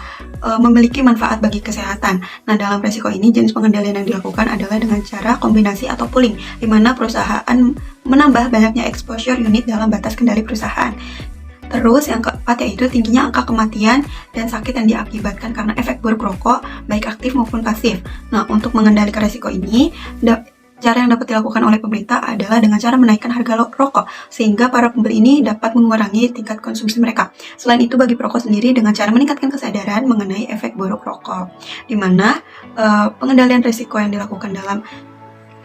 memiliki manfaat bagi kesehatan. Nah, dalam resiko ini, jenis pengendalian yang dilakukan adalah dengan cara kombinasi atau pooling, di mana perusahaan menambah banyaknya exposure unit dalam batas kendali perusahaan. Terus yang keempat yaitu tingginya angka kematian dan sakit yang diakibatkan karena efek buruk rokok, baik aktif maupun pasif. Nah, untuk mengendalikan risiko ini, cara yang dapat dilakukan oleh pemerintah adalah dengan cara menaikkan harga rokok, sehingga para pembeli ini dapat mengurangi tingkat konsumsi mereka. Selain itu, bagi perokok sendiri dengan cara meningkatkan kesadaran mengenai efek buruk rokok, di mana pengendalian risiko yang dilakukan dalam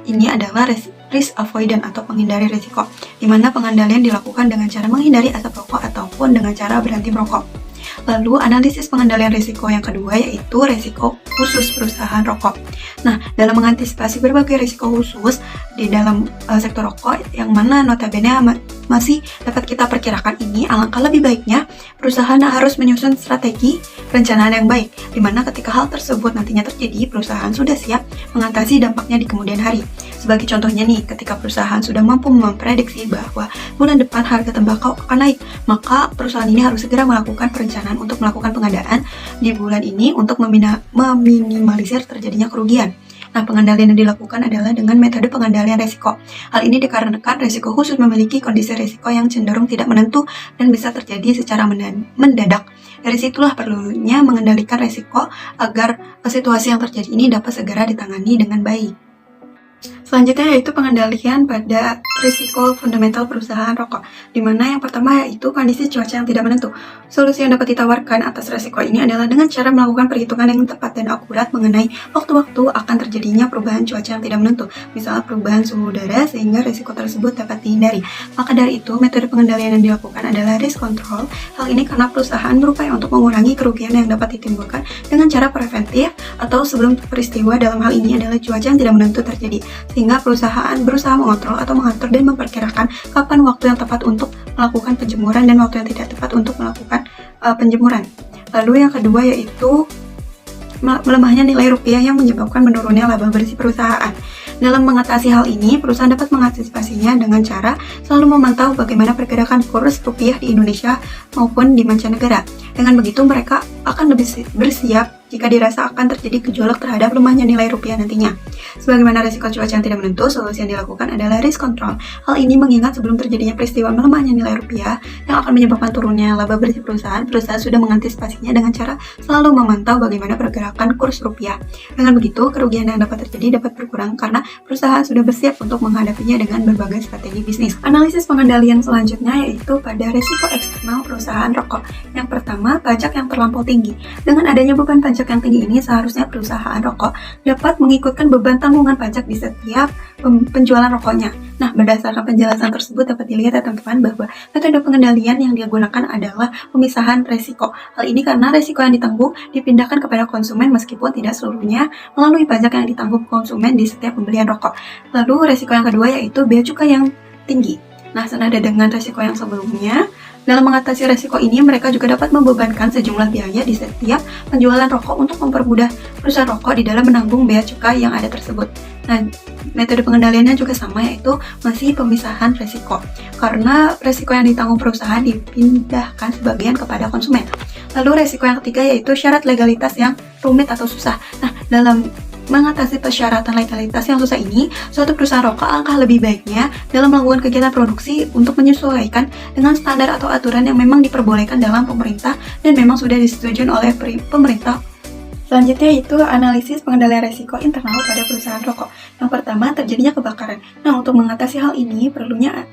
ini adalah risk avoidance atau menghindari risiko, di mana pengendalian dilakukan dengan cara menghindari asap rokok ataupun dengan cara berhenti merokok. Lalu analisis pengendalian risiko yang kedua yaitu risiko khusus perusahaan rokok. Nah, dalam mengantisipasi berbagai risiko khusus di dalam sektor rokok yang mana notabene masih dapat kita perkirakan ini, alangkah lebih baiknya perusahaan harus menyusun strategi perencanaan yang baik, di mana ketika hal tersebut nantinya terjadi, perusahaan sudah siap mengatasi dampaknya di kemudian hari. Sebagai contohnya nih, ketika perusahaan sudah mampu memprediksi bahwa bulan depan harga tembakau akan naik, maka perusahaan ini harus segera melakukan perencanaan untuk melakukan pengadaan di bulan ini untuk meminimalisir terjadinya kerugian. Nah, pengendalian yang dilakukan adalah dengan metode pengendalian risiko. Hal ini dikarenakan risiko khusus memiliki kondisi risiko yang cenderung tidak menentu dan bisa terjadi secara mendadak. Dari situlah perlunya mengendalikan risiko agar situasi yang terjadi ini dapat segera ditangani dengan baik. Selanjutnya yaitu pengendalian pada risiko fundamental perusahaan rokok, di mana yang pertama yaitu kondisi cuaca yang tidak menentu. Solusi yang dapat ditawarkan atas risiko ini adalah dengan cara melakukan perhitungan yang tepat dan akurat mengenai waktu-waktu akan terjadinya perubahan cuaca yang tidak menentu, misalnya perubahan suhu udara, sehingga risiko tersebut dapat dihindari. Maka dari itu, metode pengendalian yang dilakukan adalah risk control. Hal ini karena perusahaan berupaya untuk mengurangi kerugian yang dapat ditimbulkan dengan cara preventif atau sebelum peristiwa. Dalam hal ini adalah cuaca yang tidak menentu terjadi, sehingga perusahaan berusaha mengontrol atau mengatur dan memperkirakan kapan waktu yang tepat untuk melakukan penjemuran dan waktu yang tidak tepat untuk melakukan penjemuran. Lalu yang kedua yaitu melemahnya nilai rupiah yang menyebabkan menurunnya laba bersih perusahaan. Dalam mengatasi hal ini, perusahaan dapat mengantisipasinya dengan cara selalu memantau bagaimana pergerakan kurs rupiah di Indonesia maupun di mancanegara. Dengan begitu, mereka akan lebih bersiap jika dirasa akan terjadi gejolak terhadap lemahnya nilai rupiah nantinya. Sebagaimana risiko cuaca yang tidak menentu, solusi yang dilakukan adalah risk control. Hal ini mengingat sebelum terjadinya peristiwa melemahnya nilai rupiah yang akan menyebabkan turunnya laba bersih perusahaan sudah mengantisipasinya dengan cara selalu memantau bagaimana pergerakan kurs rupiah. Dengan begitu, kerugian yang dapat terjadi dapat berkurang karena perusahaan sudah bersiap untuk menghadapinya dengan berbagai strategi bisnis. Analisis pengendalian selanjutnya yaitu pada risiko eksternal perusahaan rokok. Yang pertama, pajak yang terlampau tinggi. Dengan adanya beban pajak yang tinggi ini, seharusnya perusahaan rokok dapat mengikutkan beban tanggungan pajak di setiap penjualan rokoknya. Nah, berdasarkan penjelasan tersebut dapat dilihat ya teman-teman bahwa metode pengendalian yang digunakan adalah pemisahan resiko. Hal ini karena resiko yang ditanggung dipindahkan kepada konsumen meskipun tidak seluruhnya melalui pajak yang ditanggung konsumen di setiap pembelian rokok. Lalu resiko yang kedua yaitu bea cukai yang tinggi. Nah, senada dengan resiko yang sebelumnya, dalam mengatasi resiko ini, mereka juga dapat membebankan sejumlah biaya di setiap penjualan rokok untuk mempermudah perusahaan rokok di dalam menanggung bea cukai yang ada tersebut. Nah, metode pengendaliannya juga sama, yaitu masih pemisahan resiko. Karena resiko yang ditanggung perusahaan dipindahkan sebagian kepada konsumen. Lalu resiko yang ketiga yaitu syarat legalitas yang rumit atau susah. Nah, dalam mengatasi persyaratan legalitas yang susah ini, suatu perusahaan rokok alangkah lebih baiknya dalam melakukan kegiatan produksi untuk menyesuaikan dengan standar atau aturan yang memang diperbolehkan dalam pemerintah dan memang sudah disetujui oleh pemerintah. Selanjutnya itu analisis pengendalian risiko internal pada perusahaan rokok. Yang pertama, terjadinya kebakaran. Nah, untuk mengatasi hal ini perlunya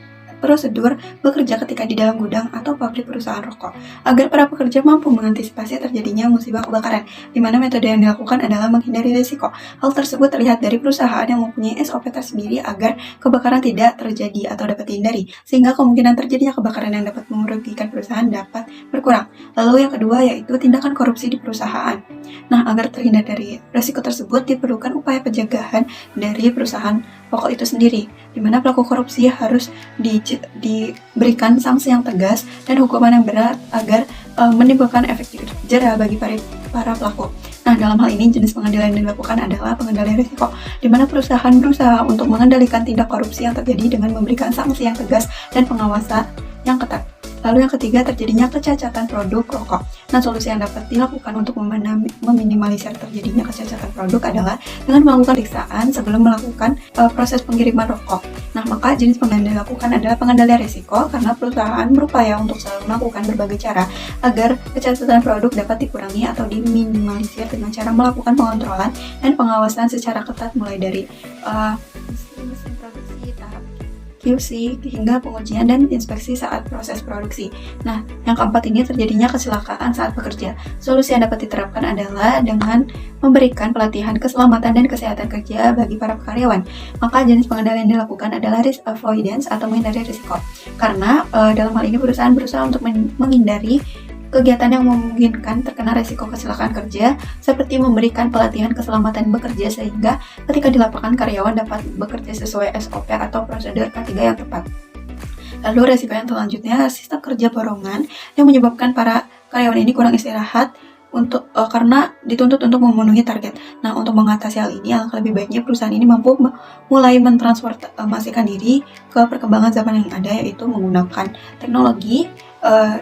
prosedur bekerja ketika di dalam gudang atau pabrik perusahaan rokok, agar para pekerja mampu mengantisipasi terjadinya musibah kebakaran, di mana metode yang dilakukan adalah menghindari risiko. Hal tersebut terlihat dari perusahaan yang mempunyai SOP tersendiri agar kebakaran tidak terjadi atau dapat dihindari, sehingga kemungkinan terjadinya kebakaran yang dapat merugikan perusahaan dapat berkurang. Lalu yang kedua yaitu tindakan korupsi di perusahaan. Nah, agar terhindar dari risiko tersebut diperlukan upaya pencegahan dari perusahaan rokok itu sendiri, di mana pelaku korupsi harus diberikan sanksi yang tegas dan hukuman yang berat agar menimbulkan efek jera bagi para pelaku. Nah, dalam hal ini jenis pengendalian yang dilakukan adalah pengendalian risiko, di mana perusahaan berusaha untuk mengendalikan tindak korupsi yang terjadi dengan memberikan sanksi yang tegas dan pengawasan yang ketat. Lalu yang ketiga, terjadinya kecacatan produk rokok. Nah, solusi yang dapat dilakukan untuk meminimalisir terjadinya kecacatan produk adalah dengan melakukan pemeriksaan sebelum melakukan proses pengiriman rokok. Nah, maka jenis pengendalian yang dilakukan adalah pengendalian risiko, karena perusahaan berupaya untuk selalu melakukan berbagai cara agar kecacatan produk dapat dikurangi atau diminimalisir dengan cara melakukan pengontrolan dan pengawasan secara ketat, mulai dari mesin produksi, tahap QC, hingga pengujian dan inspeksi saat proses produksi. Nah, yang keempat ini terjadinya kecelakaan saat bekerja. Solusi yang dapat diterapkan adalah dengan memberikan pelatihan keselamatan dan kesehatan kerja bagi para karyawan. Maka jenis pengendalian yang dilakukan adalah risk avoidance atau menghindari risiko. Karena dalam hal ini perusahaan berusaha untuk menghindari kegiatan yang memungkinkan terkena risiko kecelakaan kerja, seperti memberikan pelatihan keselamatan bekerja sehingga ketika di lapangan karyawan dapat bekerja sesuai SOP atau prosedur K3 yang tepat. Lalu risiko yang selanjutnya, sistem kerja borongan yang menyebabkan para karyawan ini kurang istirahat karena dituntut untuk memenuhi target. Nah, untuk mengatasi hal ini, alangkah lebih baiknya perusahaan ini mampu mulai mentransformasikan diri ke perkembangan zaman yang ada, yaitu menggunakan teknologi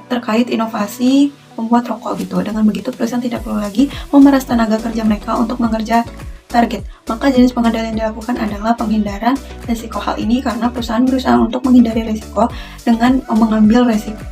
terkait inovasi pembuat rokok gitu. Dengan begitu, perusahaan tidak perlu lagi memeras tenaga kerja mereka untuk mengerja target. Maka jenis pengendalian yang dilakukan adalah penghindaran risiko. Hal ini karena perusahaan berusaha untuk menghindari risiko dengan mengambil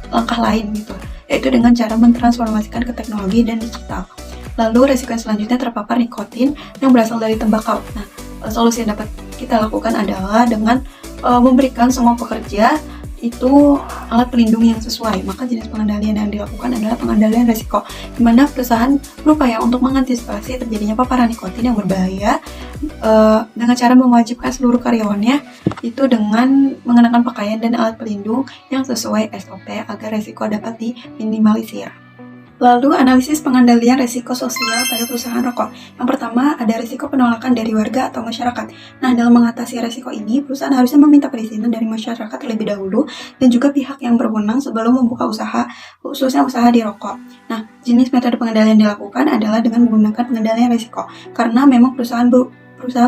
langkah lain gitu, yaitu dengan cara mentransformasikan ke teknologi dan digital. Lalu risiko yang selanjutnya terpapar nikotin yang berasal dari tembakau. Nah, solusi yang dapat kita lakukan adalah dengan memberikan semua pekerja itu alat pelindung yang sesuai. Maka jenis pengendalian yang dilakukan adalah pengendalian risiko, di mana perusahaan berupaya untuk mengantisipasi terjadinya paparan nikotin yang berbahaya dengan cara mewajibkan seluruh karyawannya itu dengan mengenakan pakaian dan alat pelindung yang sesuai SOP agar risiko dapat diminimalisir. Lalu, analisis pengendalian risiko sosial pada perusahaan rokok. Yang pertama, ada risiko penolakan dari warga atau masyarakat. Nah, dalam mengatasi risiko ini, perusahaan harusnya meminta perizinan dari masyarakat terlebih dahulu dan juga pihak yang berwenang sebelum membuka usaha, khususnya usaha di rokok. Nah, jenis metode pengendalian yang dilakukan adalah dengan menggunakan pengendalian risiko, karena memang perusahaan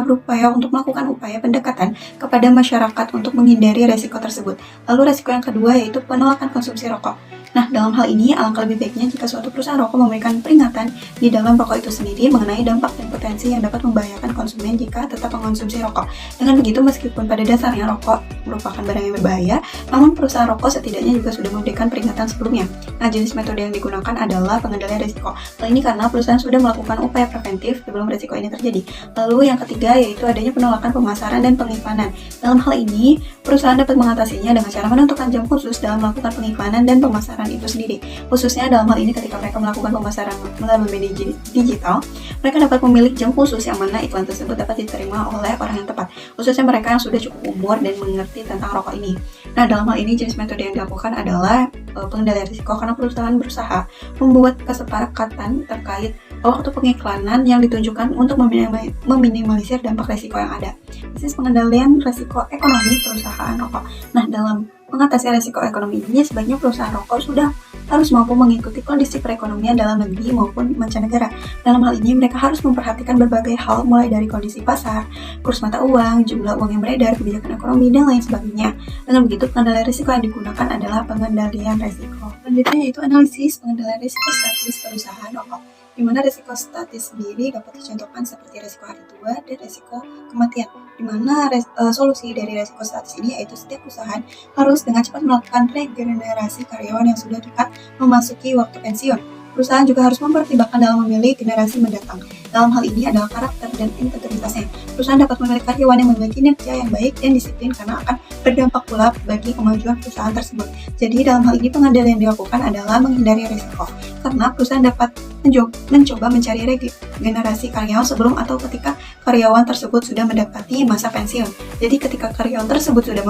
berupaya untuk melakukan upaya pendekatan kepada masyarakat untuk menghindari risiko tersebut. Lalu risiko yang kedua yaitu penolakan konsumsi rokok. Nah, dalam hal ini alangkah lebih baiknya jika suatu perusahaan rokok memberikan peringatan di dalam rokok itu sendiri mengenai dampak dan potensi yang dapat membahayakan konsumen jika tetap mengonsumsi rokok. Dengan begitu, meskipun pada dasarnya rokok merupakan barang yang berbahaya, namun perusahaan rokok setidaknya juga sudah memberikan peringatan sebelumnya. Nah, jenis metode yang digunakan adalah pengendalian risiko. Hal ini karena perusahaan sudah melakukan upaya preventif sebelum risiko ini terjadi. Lalu yang ketiga yaitu adanya penolakan pemasaran dan pengiklanan. Dalam hal ini, perusahaan dapat mengatasinya dengan cara menentukan jam khusus dalam melakukan pengiklanan dan pemasaran itu sendiri. Khususnya dalam hal ini ketika mereka melakukan pemasaran melalui media digital, mereka dapat memilih jam khusus yang mana iklan tersebut dapat diterima oleh orang yang tepat, khususnya mereka yang sudah cukup umur dan mengerti tentang rokok ini. Nah, dalam hal ini jenis metode yang dilakukan adalah pengendalian risiko, karena perusahaan berusaha membuat kesepakatan terkait waktu pengiklanan yang ditunjukkan untuk meminimalisir dampak risiko yang ada. Bisnis pengendalian risiko ekonomi perusahaan rokok. Nah, dalam mengatasi risiko ekonomi ini, sebaiknya perusahaan rokok sudah harus mampu mengikuti kondisi perekonomian dalam negeri maupun mancanegara. Dalam hal ini, mereka harus memperhatikan berbagai hal, mulai dari kondisi pasar, kurs mata uang, jumlah uang yang beredar, kebijakan ekonomi, dan lain sebagainya. Dengan begitu, pengendalian risiko yang digunakan adalah pengendalian risiko. Selanjutnya yaitu analisis pengendalian risiko statis perusahaan rokok, di mana risiko statis sendiri dapat dicontohkan seperti risiko hari tua dan risiko kematian, di mana solusi dari risiko statis ini yaitu setiap perusahaan harus dengan cepat melakukan regenerasi karyawan yang sudah dekat memasuki waktu pensiun. Perusahaan juga harus mempertimbangkan dalam memilih generasi mendatang. Dalam hal ini adalah karakter dan integritasnya. Perusahaan dapat memilih karyawan yang memiliki kinerja yang baik dan disiplin karena akan berdampak pula bagi kemajuan perusahaan tersebut. Jadi dalam hal ini pengendalian yang dilakukan adalah menghindari risiko, karena perusahaan dapat mencoba mencari regenerasi karyawan sebelum atau ketika karyawan tersebut sudah mendapati masa pensiun. Jadi ketika karyawan tersebut sudah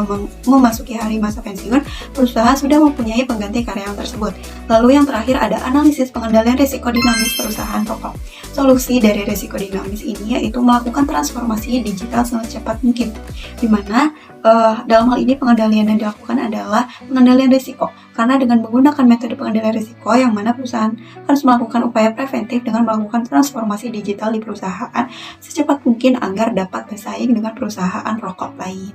memasuki hari masa pensiun, perusahaan sudah mempunyai pengganti karyawan tersebut. Lalu yang terakhir ada analisis pengendalian risiko dinamis perusahaan rokok. Solusi dari risiko dinamis ini yaitu melakukan transformasi digital secepat mungkin, di mana dalam hal ini pengendalian yang dilakukan adalah pengendalian risiko, karena dengan menggunakan metode pengendalian risiko yang mana perusahaan harus melakukan upaya preventif dengan melakukan transformasi digital di perusahaan secepat mungkin agar dapat bersaing dengan perusahaan rokok lain.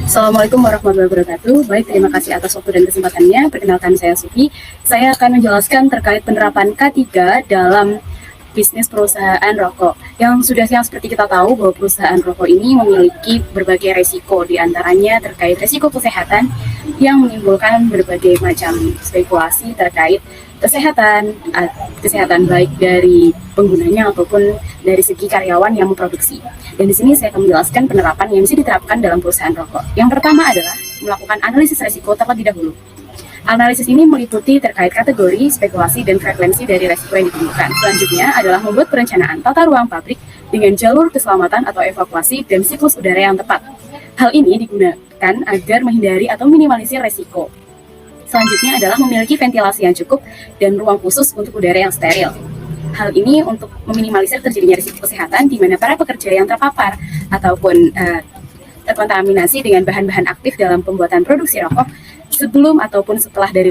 Assalamualaikum warahmatullahi wabarakatuh. Baik, terima kasih atas waktu dan kesempatannya. Perkenalkan, saya Sufi. Saya akan menjelaskan terkait penerapan K3 dalam bisnis perusahaan rokok. Yang seperti kita tahu bahwa perusahaan rokok ini memiliki berbagai resiko, diantaranya terkait resiko kesehatan yang menimbulkan berbagai macam spekulasi terkait kesehatan baik dari penggunanya ataupun dari segi karyawan yang memproduksi. Dan di sini saya akan menjelaskan penerapan yang bisa diterapkan dalam perusahaan rokok. Yang pertama adalah melakukan analisis resiko terlebih dahulu. Analisis ini meliputi terkait kategori, spekulasi, dan frekuensi dari resiko yang ditemukan. Selanjutnya adalah membuat perencanaan tata ruang pabrik dengan jalur keselamatan atau evakuasi dan siklus udara yang tepat. Hal ini digunakan agar menghindari atau minimalisir resiko. Selanjutnya adalah memiliki ventilasi yang cukup dan ruang khusus untuk udara yang steril. Hal ini untuk meminimalisir terjadinya risiko kesehatan di mana para pekerja yang terpapar ataupun terkontaminasi dengan bahan-bahan aktif dalam pembuatan produksi rokok sebelum ataupun setelah dari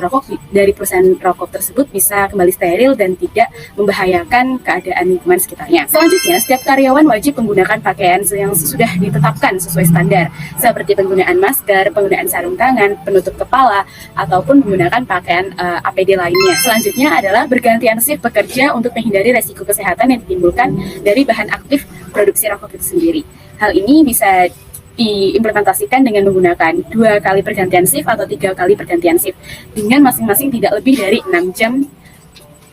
perusahaan rokok tersebut bisa kembali steril dan tidak membahayakan keadaan lingkungan sekitarnya. Selanjutnya, setiap karyawan wajib menggunakan pakaian yang sudah ditetapkan sesuai standar, seperti penggunaan masker, penggunaan sarung tangan, penutup kepala, ataupun menggunakan pakaian APD lainnya. Selanjutnya adalah bergantian shift bekerja untuk menghindari resiko kesehatan yang ditimbulkan dari bahan aktif produksi rokok itu sendiri. Hal ini bisa diimplementasikan dengan menggunakan 2 kali pergantian shift atau 3 kali pergantian shift dengan masing-masing tidak lebih dari 6 jam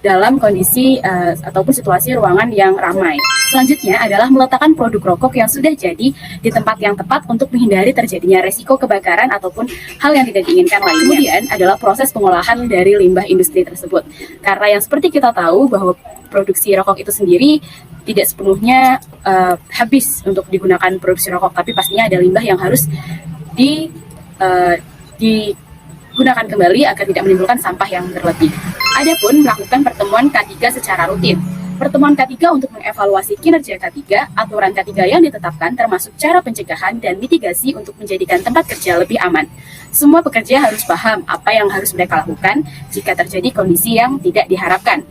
dalam kondisi ataupun situasi ruangan yang ramai. Selanjutnya adalah meletakkan produk rokok yang sudah jadi di tempat yang tepat untuk menghindari terjadinya resiko kebakaran ataupun hal yang tidak diinginkan lainnya. Kemudian adalah proses pengolahan dari limbah industri tersebut. Karena yang seperti kita tahu bahwa produksi rokok itu sendiri tidak sepenuhnya habis untuk digunakan produksi rokok, tapi pastinya ada limbah yang harus digunakan kembali agar tidak menimbulkan sampah yang berlebih. Adapun melakukan pertemuan K3 secara rutin. Pertemuan K3 untuk mengevaluasi kinerja K3, aturan K3 yang ditetapkan termasuk cara pencegahan dan mitigasi untuk menjadikan tempat kerja lebih aman. Semua pekerja harus paham apa yang harus mereka lakukan jika terjadi kondisi yang tidak diharapkan.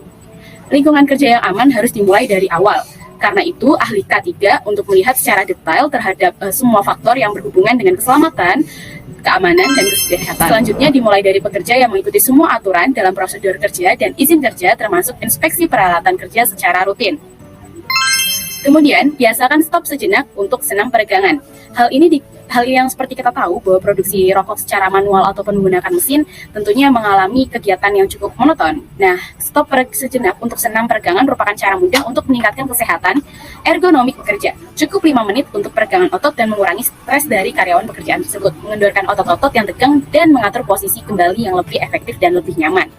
Lingkungan kerja yang aman harus dimulai dari awal. Karena itu, ahli K3 untuk melihat secara detail terhadap semua faktor yang berhubungan dengan keselamatan, keamanan, dan kesehatan. Selanjutnya dimulai dari pekerja yang mengikuti semua aturan dalam prosedur kerja dan izin kerja termasuk inspeksi peralatan kerja secara rutin. Kemudian, biasakan stop sejenak untuk senam peregangan. Hal yang seperti kita tahu bahwa produksi rokok secara manual ataupun menggunakan mesin tentunya mengalami kegiatan yang cukup monoton. Nah, stop sejenak untuk senam peregangan merupakan cara mudah untuk meningkatkan kesehatan ergonomik bekerja. Cukup 5 menit untuk peregangan otot dan mengurangi stres dari karyawan pekerjaan tersebut, mengendorkan otot-otot yang tegang dan mengatur posisi kembali yang lebih efektif dan lebih nyaman.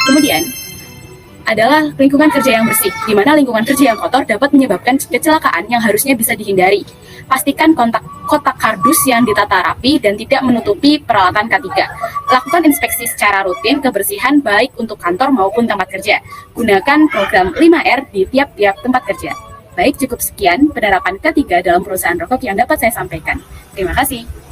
Kemudian, adalah lingkungan kerja yang bersih, di mana lingkungan kerja yang kotor dapat menyebabkan kecelakaan yang harusnya bisa dihindari. Pastikan kotak kardus yang ditata rapi dan tidak menutupi peralatan K3. Lakukan inspeksi secara rutin kebersihan baik untuk kantor maupun tempat kerja. Gunakan program 5R di tiap-tiap tempat kerja. Baik, cukup sekian penerapan ketiga dalam perusahaan rokok yang dapat saya sampaikan. Terima kasih.